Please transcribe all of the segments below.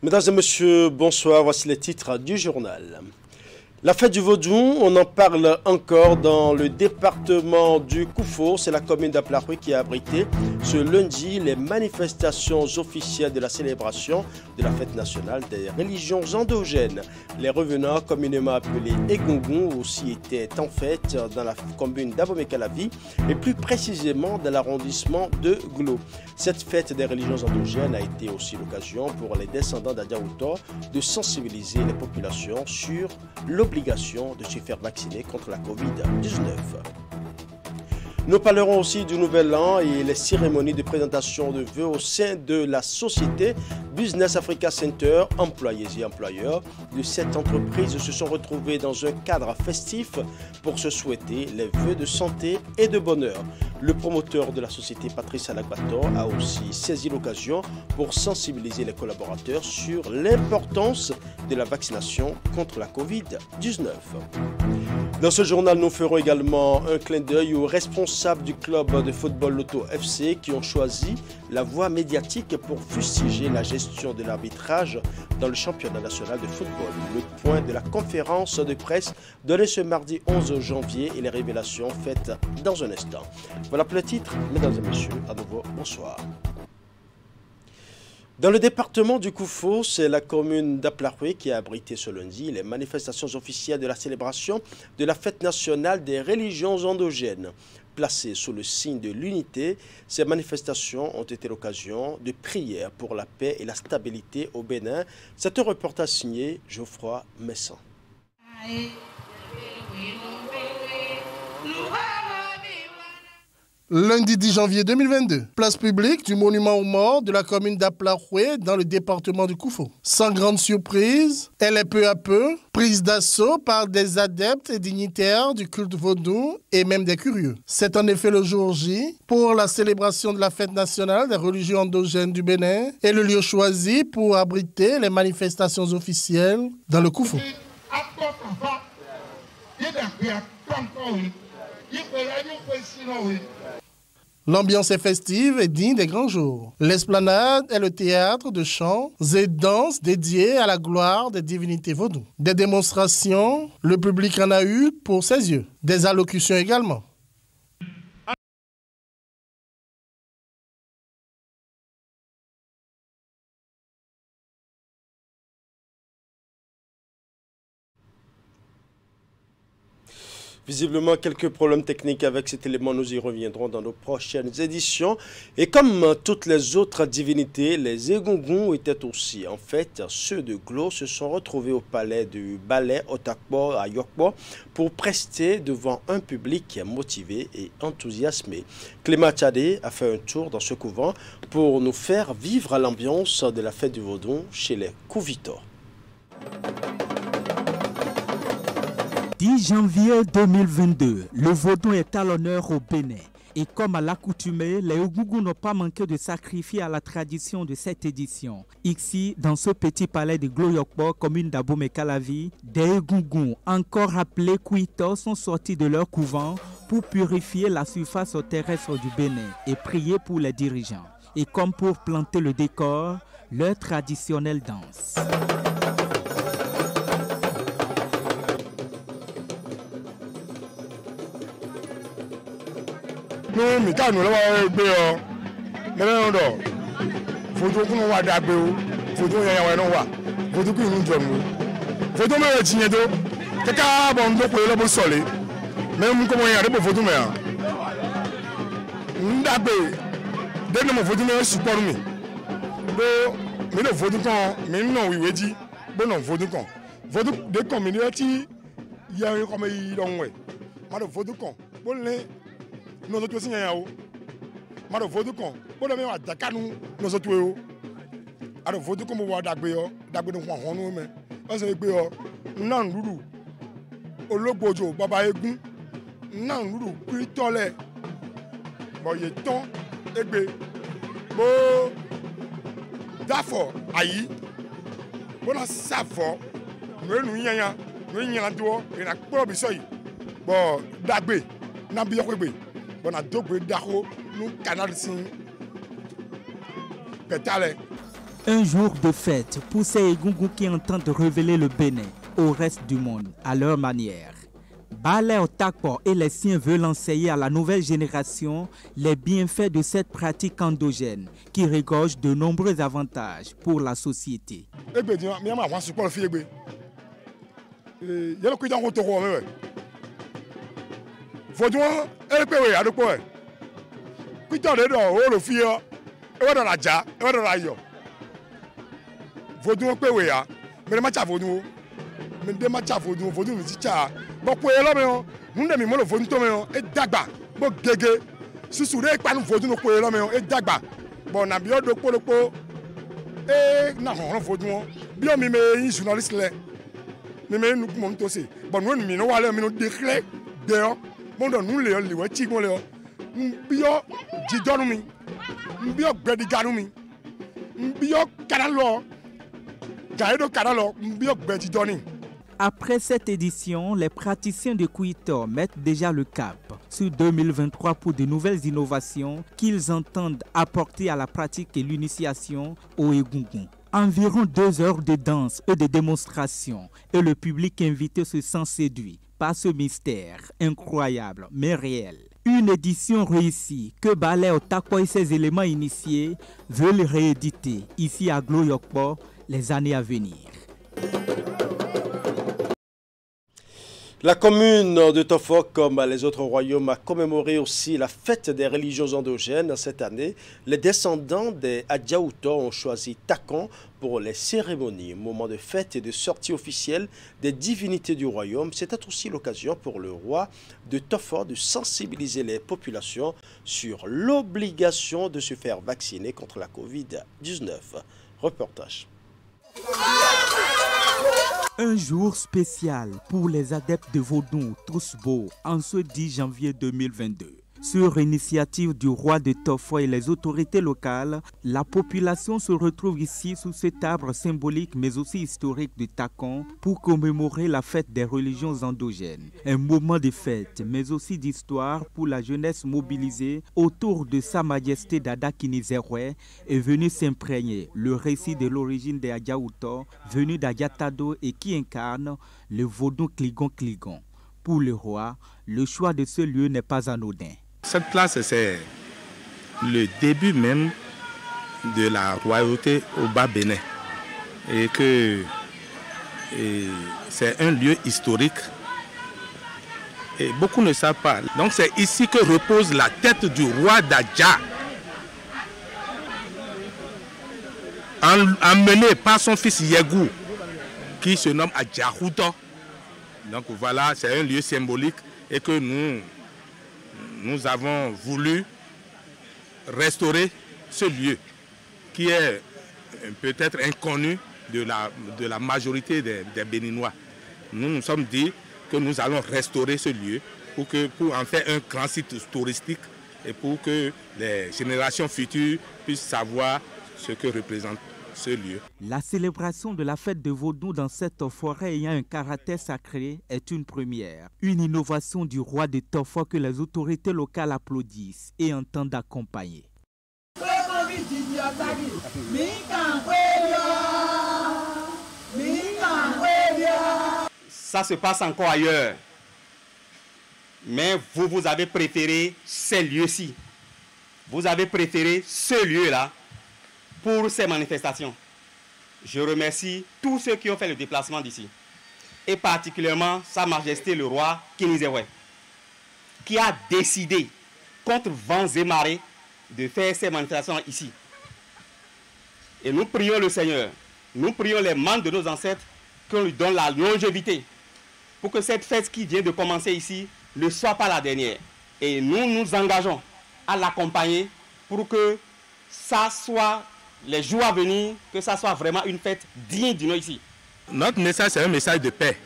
Mesdames et messieurs, bonsoir. Voici les titres du journal. La fête du Vaudou, on en parle encore dans le département du Koufo. C'est la commune d'Aplaroui qui a abrité ce lundi les manifestations officielles de la célébration de la fête nationale des religions endogènes. Les revenants, communément appelés Egungun, aussi étaient en fête dans la commune d'Abomey-Calavi et plus précisément dans l'arrondissement de Glo. Cette fête des religions endogènes a été aussi l'occasion pour les descendants d'Adiaouto de sensibiliser les populations sur l'obligation de se faire vacciner contre la Covid-19. Nous parlerons aussi du Nouvel An et les cérémonies de présentation de vœux au sein de la société Business Africa Center. Employés et employeurs de cette entreprise se sont retrouvés dans un cadre festif pour se souhaiter les vœux de santé et de bonheur. Le promoteur de la société, Patrice Alagbator, a aussi saisi l'occasion pour sensibiliser les collaborateurs sur l'importance de la vaccination contre la Covid-19. Dans ce journal, nous ferons également un clin d'œil aux responsables du club de football Lotto FC qui ont choisi la voie médiatique pour fustiger la gestion de l'arbitrage dans le championnat national de football. Le point de la conférence de presse donnée ce mardi 11 janvier et les révélations faites dans un instant. Voilà pour le titre, mesdames et messieurs, à nouveau, bonsoir. Dans le département du Koufo, c'est la commune d'Aplaroui qui a abrité ce lundi les manifestations officielles de la célébration de la fête nationale des religions endogènes. Placées sous le signe de l'unité, ces manifestations ont été l'occasion de prières pour la paix et la stabilité au Bénin. C'est un reportage signé Geoffroy Messan. Lundi 10 janvier 2022, place publique du monument aux morts de la commune d'Aplaroui dans le département du Koufo. Sans grande surprise, elle est peu à peu prise d'assaut par des adeptes et dignitaires du culte vaudou et même des curieux. C'est en effet le jour J pour la célébration de la fête nationale des religions endogènes du Bénin et le lieu choisi pour abriter les manifestations officielles dans le Koufo. L'ambiance est festive et digne des grands jours. L'esplanade est le théâtre de chants et danses dédiés à la gloire des divinités vaudou. Des démonstrations, le public en a eu pour ses yeux. Des allocutions également. Visiblement, quelques problèmes techniques avec cet élément, nous y reviendrons dans nos prochaines éditions. Et comme toutes les autres divinités, les Egungun étaient aussi, en fait, ceux de Glo se sont retrouvés au palais du ballet Otakpo à Yokpo pour prester devant un public motivé et enthousiasmé. Clément Tchadé a fait un tour dans ce couvent pour nous faire vivre l'ambiance de la fête du Vaudou chez les Kouvitors. 10 janvier 2022, le Vaudou est à l'honneur au Bénin. Et comme à l'accoutumée, les Egungun n'ont pas manqué de sacrifier à la tradition de cette édition. Ici, dans ce petit palais de Glo-Yokpo, commune d'Abomey-Calavi, des Egungun, encore appelés Kouitos, sont sortis de leur couvent pour purifier la surface terrestre du Bénin et prier pour les dirigeants. Et comme pour planter le décor, leur traditionnelle danse. No mi ka no lawa gbe o mele ndo foto kun wa da gbe o foto yan wa no wa foto kun nu jo mu foto me tinye do ke ka bo ndo ko lo bo sole me mu ko mo yan de bo foto me ya nda gbe de no mo foto me support mi bo mi no foto kan mi no wiwe ji bo no foto de community ya ko me yi don we ma do foto kan bo le nous autres aussi yao maro vodu kon bo me wa dakanu nous autres o aro vodu kon mo wa dagbe no kwa honu me o se gbe o na nruru ologbojo baba egun na nruru kritole boye ton egbe bo dafo ayi bo na safo menu yanya no yin do ina kpo bi so yi bo dagbe na bi okwe bon a dogbe dako nous canal sin petale Un jour de fête pour ces Egungun qui entendent révéler le Bénin au reste du monde à leur manière. Balai Otakpo et les siens veulent enseigner à la nouvelle génération les bienfaits de cette pratique endogène qui regorge de nombreux avantages pour la société. Après cette édition, les praticiens de Kuito mettent déjà le cap sur 2023 pour de nouvelles innovations qu'ils entendent apporter à la pratique et l'initiation au Egungun. Environ 2 heures de danse et de démonstration et le public invité se sent séduit par ce mystère incroyable mais réel. Une édition réussie que Balai Otakpo et ses éléments initiés veulent rééditer ici à Glo-Yokpo les années à venir. La commune de Tofo, comme les autres royaumes, a commémoré aussi la fête des religions endogènes cette année. Les descendants des Adjaouto ont choisi Takon pour les cérémonies, moment de fête et de sortie officielle des divinités du royaume. C'était aussi l'occasion pour le roi de Tofo de sensibiliser les populations sur l'obligation de se faire vacciner contre la Covid-19. Reportage. Un jour spécial pour les adeptes de Vodou Trousseau en ce 10 janvier 2022. Sur initiative du roi de Tofo et les autorités locales, la population se retrouve ici sous cet arbre symbolique mais aussi historique de Takon pour commémorer la fête des religions endogènes. Un moment de fête mais aussi d'histoire pour la jeunesse mobilisée autour de Sa Majesté Dada Kinizerwe est venu s'imprégner le récit de l'origine des Adjaouto venu d'Adiatado et qui incarne le Vodou Kligon. Pour le roi, le choix de ce lieu n'est pas anodin. Cette place, c'est le début même de la royauté au Bas-Bénin. Et que c'est un lieu historique. Et beaucoup ne savent pas. Donc c'est ici que repose la tête du roi d'Adja. Emmené par son fils Yegou, qui se nomme Adjaouto. Donc voilà, c'est un lieu symbolique et que nous avons voulu restaurer ce lieu qui est peut-être inconnu de la majorité des Béninois. Nous nous sommes dit que nous allons restaurer ce lieu pour en faire un grand site touristique et pour que les générations futures puissent savoir ce que représente ce lieu. La célébration de la fête de Vodou dans cette forêt ayant un caractère sacré est une première. Une innovation du roi de Tofo que les autorités locales applaudissent et entendent accompagner. Ça se passe encore ailleurs. Mais vous avez préféré ces lieux-ci. Vous avez préféré ce lieu-là pour ces manifestations. Je remercie tous ceux qui ont fait le déplacement d'ici. Et particulièrement Sa Majesté le roi Kinizerwe, qui a décidé, contre vents et marées, de faire ces manifestations ici. Et nous prions le Seigneur, nous prions les membres de nos ancêtres qu'on lui donne la longévité pour que cette fête qui vient de commencer ici ne soit pas la dernière. Et nous nous engageons à l'accompagner pour que ça soit, les jours à venir, que ça soit vraiment une fête digne du nom ici. Notre message, c'est un message de paix.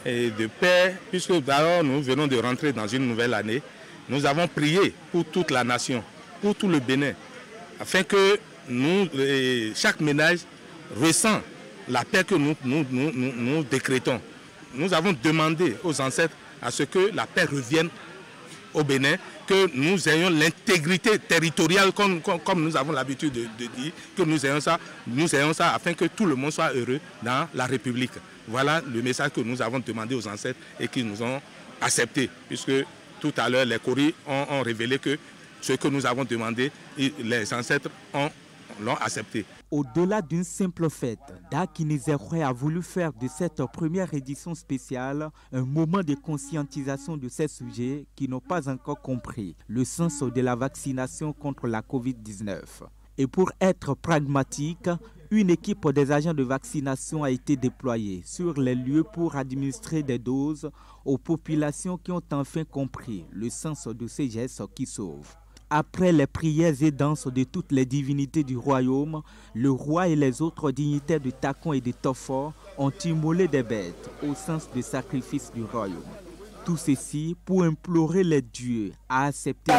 Et de paix, puisque d'abord nous venons de rentrer dans une nouvelle année, nous avons prié pour toute la nation, pour tout le Bénin, afin que chaque ménage ressent la paix que nous décrétons. Nous avons demandé aux ancêtres à ce que la paix revienne au Bénin, que nous ayons l'intégrité territoriale, comme nous avons l'habitude de dire, que nous ayons ça afin que tout le monde soit heureux dans la République. Voilà le message que nous avons demandé aux ancêtres et qu'ils nous ont accepté, puisque tout à l'heure, les courriers ont révélé que ce que nous avons demandé, les ancêtres l'ont accepté. Au-delà d'une simple fête, Dak Inizekwe a voulu faire de cette première édition spéciale un moment de conscientisation de ces sujets qui n'ont pas encore compris le sens de la vaccination contre la Covid-19. Et pour être pragmatique, une équipe des agents de vaccination a été déployée sur les lieux pour administrer des doses aux populations qui ont enfin compris le sens de ces gestes qui sauvent. Après les prières et danses de toutes les divinités du royaume, le roi et les autres dignitaires de Takon et de Tofor ont immolé des bêtes au sens du sacrifice du royaume. Tout ceci pour implorer les dieux à accepter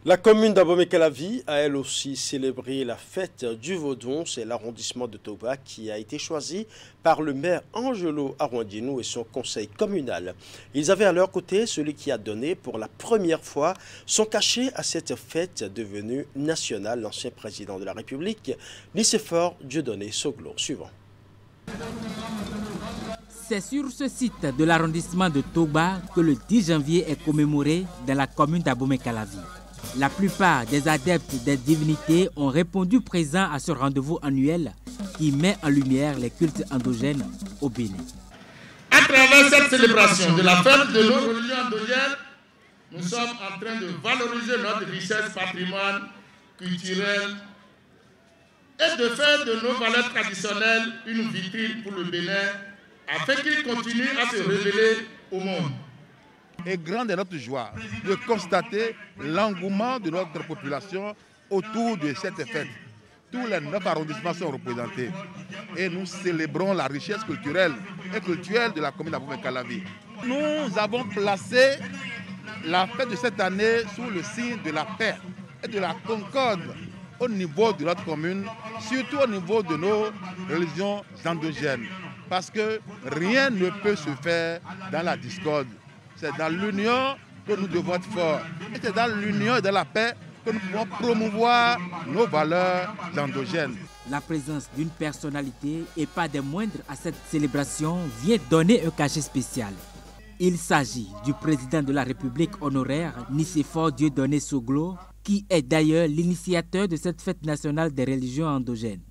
La commune d'Abomey-Calavi a elle aussi célébré la fête du Vaudon. C'est l'arrondissement de Toba qui a été choisi par le maire Angelo Arwandinou et son conseil communal. Ils avaient à leur côté celui qui a donné pour la première fois son cachet à cette fête devenue nationale, l'ancien président de la République, Nicéphore Dieudonné Soglo. Suivant. C'est sur ce site de l'arrondissement de Toba que le 10 janvier est commémoré dans la commune d'Abomey-Calavi. La plupart des adeptes des divinités ont répondu présents à ce rendez-vous annuel qui met en lumière les cultes endogènes au Bénin. À travers cette célébration de la fête de nos religions endogènes, nous sommes en train de valoriser notre richesse patrimoine culturelle et de faire de nos valeurs traditionnelles une vitrine pour le Bénin afin qu'il continue à se révéler au monde. Et grande est notre joie de constater l'engouement de notre population autour de cette fête. Tous les 9 arrondissements sont représentés et nous célébrons la richesse culturelle et culturelle de la commune d'Abomey-Calavi. Nous avons placé la fête de cette année sous le signe de la paix et de la concorde au niveau de notre commune, surtout au niveau de nos religions endogènes. Parce que rien ne peut se faire dans la discorde. C'est dans l'union que nous devons être forts. Et c'est dans l'union et dans la paix que nous pouvons promouvoir nos valeurs endogènes. La présence d'une personnalité, et pas des moindres à cette célébration, vient donner un cachet spécial. Il s'agit du président de la République honoraire, Nicéphore Dieudonné Soglo, qui est d'ailleurs l'initiateur de cette fête nationale des religions endogènes.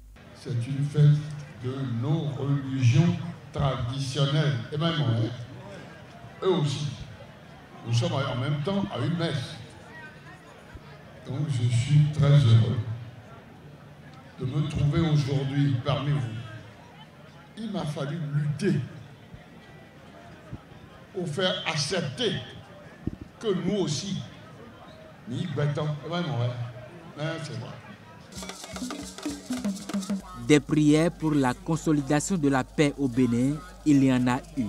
C'est une fête de nos religions traditionnelles. Et même eux aussi. Nous sommes en même temps à une messe. Donc je suis très heureux de me trouver aujourd'hui parmi vous. Il m'a fallu lutter pour faire accepter que nous aussi, c'est vrai. Des prières pour la consolidation de la paix au Bénin, il y en a eu.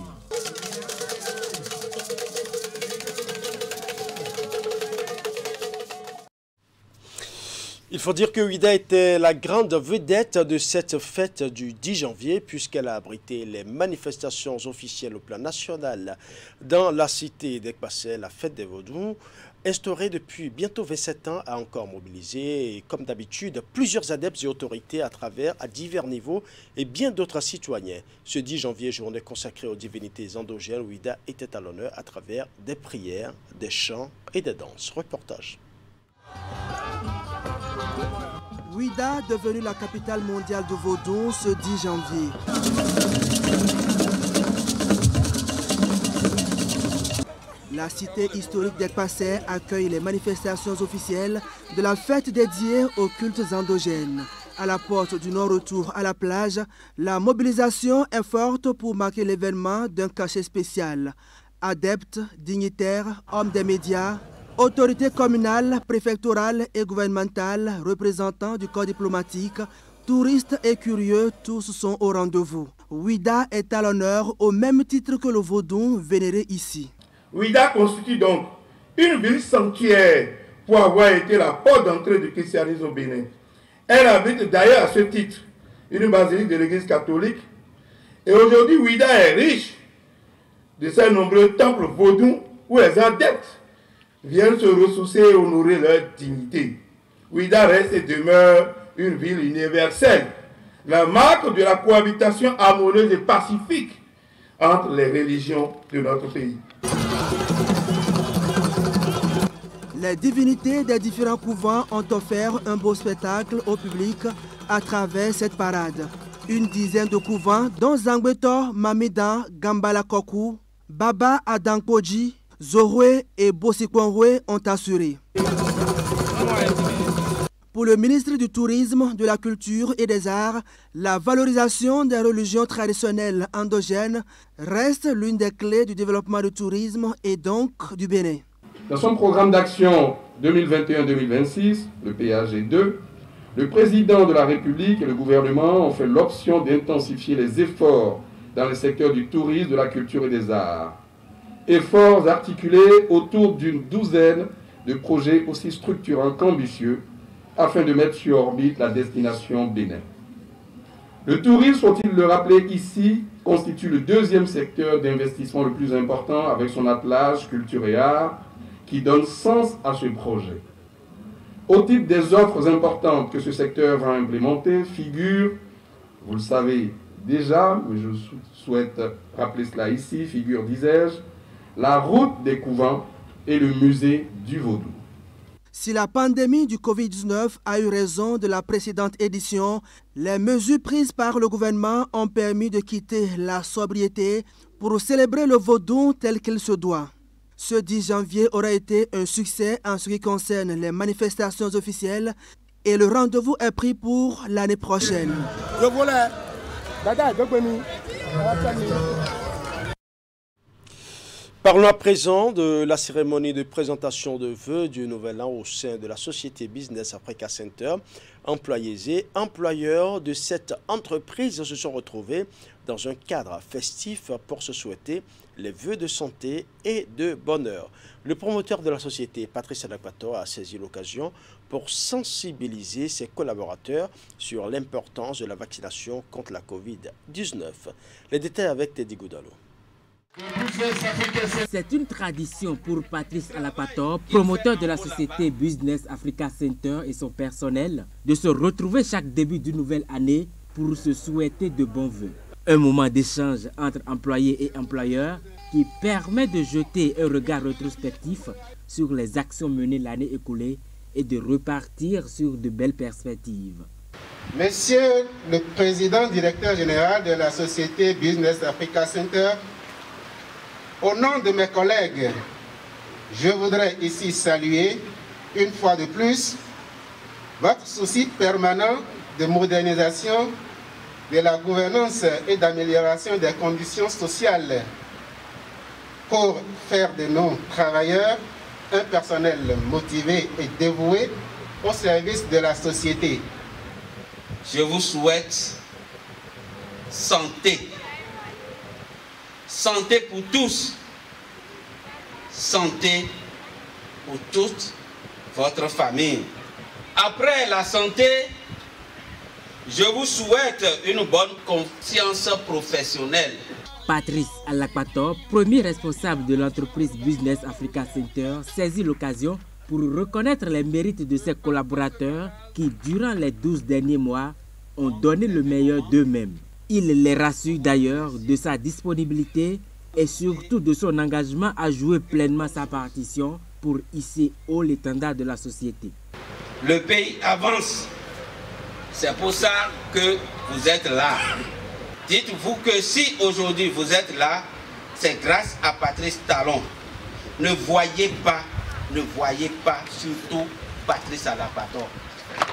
Il faut dire que Ouida était la grande vedette de cette fête du 10 janvier puisqu'elle a abrité les manifestations officielles au plan national dans la cité d'Ekbassé. La fête des Vaudous, instaurée depuis bientôt 27 ans, a encore mobilisé, et comme d'habitude, plusieurs adeptes et autorités à divers niveaux et bien d'autres citoyens. Ce 10 janvier, journée consacrée aux divinités endogènes, Ouida était à l'honneur à travers des prières, des chants et des danses. Reportage. Ouida, devenue la capitale mondiale du vaudou ce 10 janvier. La cité historique d'Ekbassé accueille les manifestations officielles de la fête dédiée aux cultes endogènes. À la porte du non-retour à la plage, la mobilisation est forte pour marquer l'événement d'un cachet spécial. Adeptes, dignitaires, hommes des médias, autorités communales, préfectorales et gouvernementales, représentants du corps diplomatique, touristes et curieux, tous sont au rendez-vous. Ouida est à l'honneur au même titre que le vaudou vénéré ici. Ouida constitue donc une ville sanctuaire pour avoir été la porte d'entrée du christianisme au Bénin. Elle abrite d'ailleurs à ce titre une basilique de l'église catholique. Et aujourd'hui, Ouidah est riche de ces nombreux temples vaudous où les adeptes viennent se ressourcer et honorer leur dignité. Ouidah reste et demeure une ville universelle, la marque de la cohabitation harmonieuse et pacifique entre les religions de notre pays. Les divinités des différents couvents ont offert un beau spectacle au public à travers cette parade. Une dizaine de couvents, dont Zangbetor, Mamida, Gambala Koku, Baba Adangpoji, Zorwe et Bosikwanwe ont assuré. Pour le ministre du Tourisme, de la Culture et des Arts, la valorisation des religions traditionnelles endogènes reste l'une des clés du développement du tourisme et donc du Bénin. Dans son programme d'action 2021-2026, le PAG2, le président de la République et le gouvernement ont fait l'option d'intensifier les efforts dans le secteur du tourisme, de la culture et des arts. Efforts articulés autour d'une douzaine de projets aussi structurants qu'ambitieux afin de mettre sur orbite la destination Bénin. Le tourisme, faut-il le rappeler ici, constitue le deuxième secteur d'investissement le plus important avec son attelage culture et art qui donne sens à ce projet. Au titre des offres importantes que ce secteur va implémenter figure, vous le savez déjà, mais je souhaite rappeler cela ici, figure, disais-je, la route des couvents et le musée du Vaudou. Si la pandémie du Covid-19 a eu raison de la précédente édition, les mesures prises par le gouvernement ont permis de quitter la sobriété pour célébrer le Vaudou tel qu'il se doit. Ce 10 janvier aura été un succès en ce qui concerne les manifestations officielles et le rendez-vous est pris pour l'année prochaine. Parlons à présent de la cérémonie de présentation de vœux du Nouvel An au sein de la société Business Africa Center. Employés et employeurs de cette entreprise se sont retrouvés dans un cadre festif pour se souhaiter les vœux de santé et de bonheur. Le promoteur de la société, Patrice Alakpato, a saisi l'occasion pour sensibiliser ses collaborateurs sur l'importance de la vaccination contre la Covid-19. Les détails avec Teddy Goudalo. C'est une tradition pour Patrice Alakpato, promoteur de la société Business Africa Center et son personnel, de se retrouver chaque début d'une nouvelle année pour se souhaiter de bons vœux. Un moment d'échange entre employés et employeurs qui permet de jeter un regard rétrospectif sur les actions menées l'année écoulée et de repartir sur de belles perspectives. Monsieur le président directeur général de la société Business Africa Center, au nom de mes collègues, je voudrais ici saluer une fois de plus votre souci permanent de modernisation de la gouvernance et d'amélioration des conditions sociales pour faire de nos travailleurs un personnel motivé et dévoué au service de la société. Je vous souhaite santé. Santé pour tous. Santé pour toute votre famille. Après la santé, je vous souhaite une bonne conscience professionnelle. Patrice Alakpato, premier responsable de l'entreprise Business Africa Center, saisit l'occasion pour reconnaître les mérites de ses collaborateurs qui, durant les 12 derniers mois, ont donné le meilleur d'eux-mêmes. Il les rassure d'ailleurs de sa disponibilité et surtout de son engagement à jouer pleinement sa partition pour hisser haut l'étendard de la société. Le pays avance. C'est pour ça que vous êtes là. Dites-vous que si aujourd'hui vous êtes là, c'est grâce à Patrice Talon. Ne voyez pas surtout Patrice Alakpato.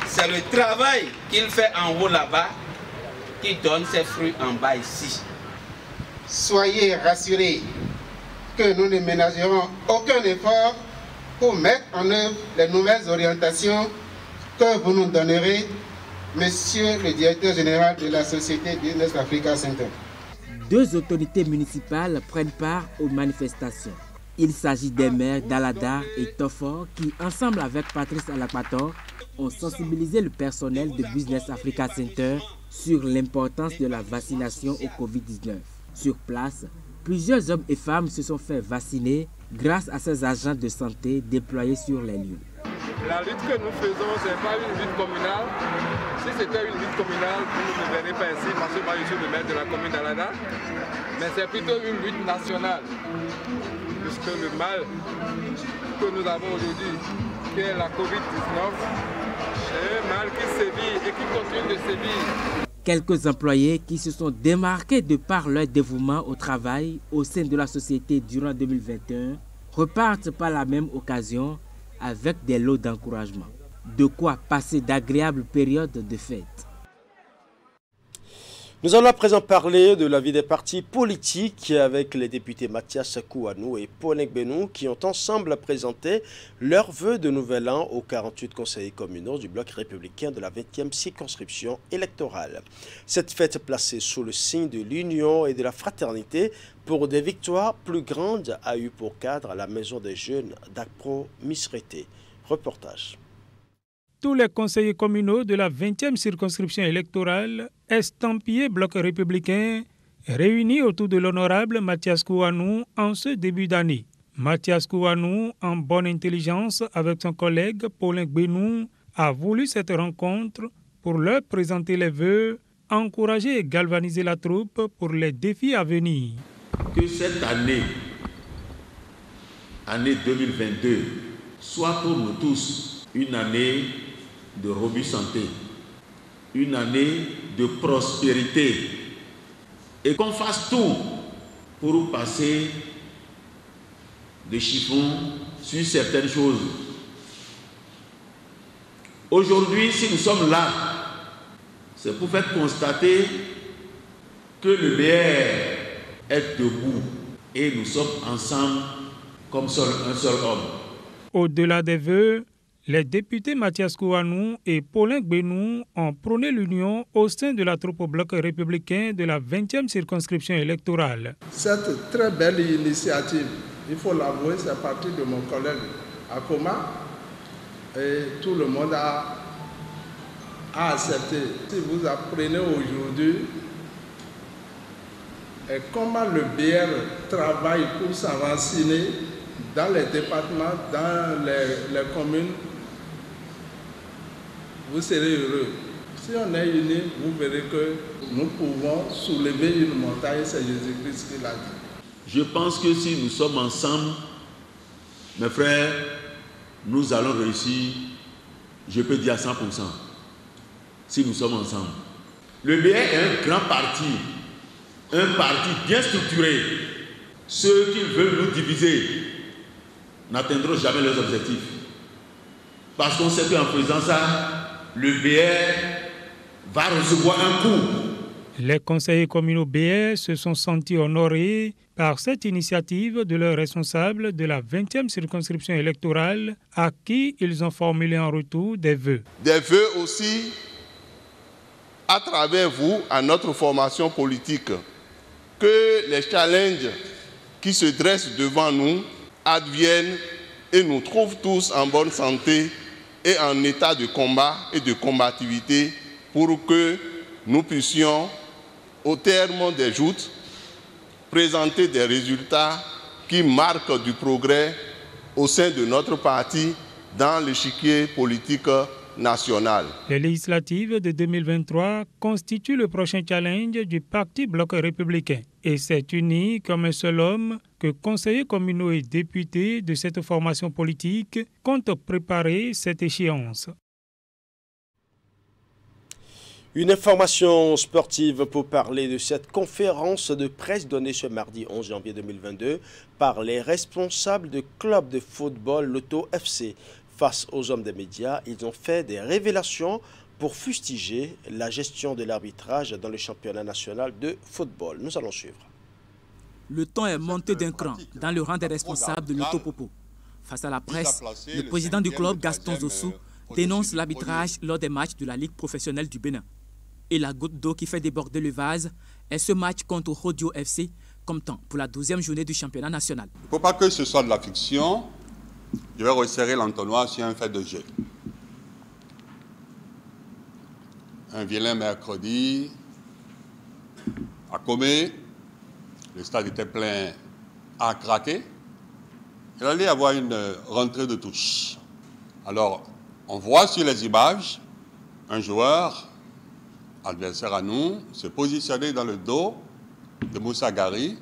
C'est le travail qu'il fait en haut là-bas qui donne ses fruits en bas ici. Soyez rassurés que nous ne ménagerons aucun effort pour mettre en œuvre les nouvelles orientations que vous nous donnerez, Monsieur le directeur général de la société Business Africa Center. Deux autorités municipales prennent part aux manifestations. Il s'agit des maires d'Aladar et Tofor qui, ensemble avec Patrice Alakpato, ont sensibilisé le personnel de Business Africa Center sur l'importance de la vaccination au Covid-19. Sur place, plusieurs hommes et femmes se sont fait vacciner grâce à ces agents de santé déployés sur les lieux. La lutte que nous faisons, ce n'est pas une lutte communale. Si c'était une lutte communale, vous ne me verrez pas ici parce que moi je suis le maire de la commune d'Alada. Mais c'est plutôt une lutte nationale. Puisque le mal que nous avons aujourd'hui, qui est la Covid-19, est un mal qui sévit et qui continue de sévir. Quelques employés qui se sont démarqués de par leur dévouement au travail au sein de la société durant 2021 repartent par la même occasion avec des lots d'encouragement. De quoi passer d'agréables périodes de fête. Nous allons à présent parler de la vie des partis politiques avec les députés Mathias Kouanou et Paulin Gbénou qui ont ensemble présenté leurs vœux de nouvel an aux 48 conseillers communaux du bloc républicain de la 20e circonscription électorale. Cette fête placée sous le signe de l'union et de la fraternité pour des victoires plus grandes a eu pour cadre la maison des jeunes d'Akpro Misrété. Reportage. Tous les conseillers communaux de la 20e circonscription électorale, estampillés bloc républicain, réunis autour de l'honorable Mathias Kouanou en ce début d'année. Mathias Kouanou, en bonne intelligence avec son collègue Paulin Gbénou, a voulu cette rencontre pour leur présenter les vœux, encourager et galvaniser la troupe pour les défis à venir. Que cette année 2022, soit pour nous tous une année de robuste santé, une année de prospérité et qu'on fasse tout pour passer des chiffons sur certaines choses. Aujourd'hui, si nous sommes là, c'est pour faire constater que le BR est debout et nous sommes ensemble comme un seul homme. Au-delà des vœux, les députés Mathias Kouanou et Paulin Gbénou ont prôné l'union au sein de la troupe au bloc républicain de la 20e circonscription électorale. Cette très belle initiative, il faut l'avouer, c'est parti de mon collègue Akoma et tout le monde a accepté. Si vous apprenez aujourd'hui comment le BR travaille pour s'enraciner dans les départements, dans les communes, vous serez heureux. Si on est unis, vous verrez que nous pouvons soulever une montagne, c'est Jésus-Christ qui l'a dit. Je pense que si nous sommes ensemble, mes frères, nous allons réussir, je peux dire à 100%, si nous sommes ensemble. Le BR est un grand parti bien structuré. Ceux qui veulent nous diviser n'atteindront jamais leurs objectifs. Parce qu'on sait qu'en faisant ça, le BR va recevoir un coup. Les conseillers communaux BR se sont sentis honorés par cette initiative de leurs responsables de la 20e circonscription électorale à qui ils ont formulé en retour des vœux. Des vœux aussi à travers vous, à notre formation politique, que les challenges qui se dressent devant nous adviennent et nous trouvent tous en bonne santé et en état de combat et de combativité pour que nous puissions, au terme des joutes, présenter des résultats qui marquent du progrès au sein de notre parti dans l'échiquier politique national. Les législatives de 2023 constituent le prochain challenge du Parti bloc républicain. Et c'est uni comme un seul homme que conseillers communaux et députés de cette formation politique comptent préparer cette échéance. Une information sportive pour parler de cette conférence de presse donnée ce mardi 11 janvier 2022 par les responsables du club de football Loto FC. Face aux hommes des médias, ils ont fait des révélations pour fustiger la gestion de l'arbitrage dans le championnat national de football. Nous allons suivre. Le ton est monté d'un cran dans le rang des responsables de Loto Popo. Face à la presse, le président du club, Gaston Zossou, dénonce l'arbitrage lors des matchs de la Ligue professionnelle du Bénin. Et la goutte d'eau qui fait déborder le vase est ce match contre Rodio FC, comme temps pour la 12e journée du championnat national. Il ne faut pas que ce soit de la fiction. Je vais resserrer l'entonnoir sur un fait de jeu. un vilain mercredi à Comé. Le stade était plein à craquer. Il allait y avoir une rentrée de touche. Alors, on voit sur les images un joueur, adversaire à nous, se positionner dans le dos de Moussa Gari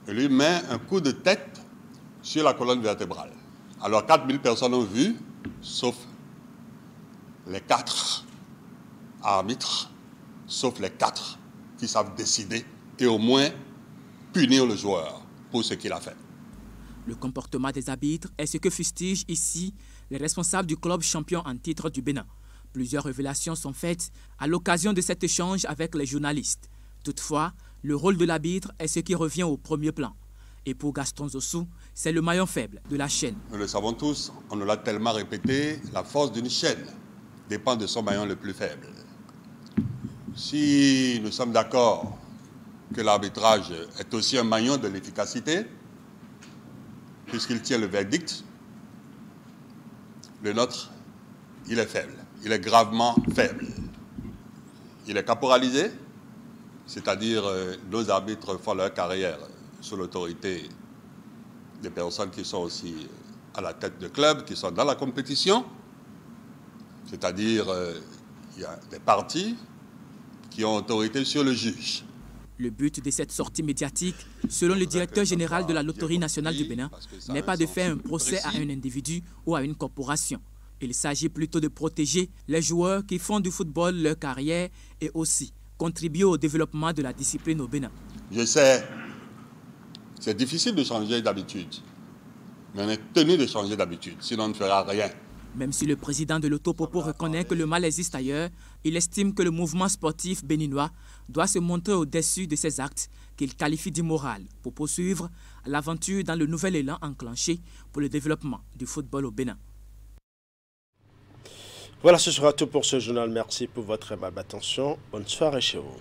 et lui met un coup de tête sur la colonne vertébrale. Alors 4000 personnes ont vu, sauf les 4 arbitres, sauf les 4 qui savent décider et au moins punir le joueur pour ce qu'il a fait. Le comportement des arbitres est ce que fustigent ici les responsables du club champion en titre du Bénin. Plusieurs révélations sont faites à l'occasion de cet échange avec les journalistes. Toutefois, le rôle de l'arbitre est ce qui revient au premier plan. Et pour Gaston Zossou, c'est le maillon faible de la chaîne. Nous le savons tous, on nous l'a tellement répété, la force d'une chaîne dépend de son maillon le plus faible. Si nous sommes d'accord que l'arbitrage est aussi un maillon de l'efficacité, puisqu'il tient le verdict, le nôtre, il est faible. Il est gravement faible. Il est caporalisé, c'est-à-dire nos arbitres font leur carrière sous l'autorité des personnes qui sont aussi à la tête de clubs, qui sont dans la compétition, c'est-à-dire il y a des partis qui ont autorité sur le juge. Le but de cette sortie médiatique, selon le directeur général de la Loterie nationale du Bénin, n'est pas de faire un procès à un individu ou à une corporation. Il s'agit plutôt de protéger les joueurs qui font du football leur carrière et aussi contribuer au développement de la discipline au Bénin. Je sais, c'est difficile de changer d'habitude, mais on est tenu de changer d'habitude, sinon on ne fera rien. Même si le président de l'Autopopo reconnaît que le mal existe ailleurs, il estime que le mouvement sportif béninois doit se montrer au-dessus de ces actes qu'il qualifie d'immoral pour poursuivre l'aventure dans le nouvel élan enclenché pour le développement du football au Bénin. Voilà, ce sera tout pour ce journal. Merci pour votre aimable attention. Bonne soirée chez vous.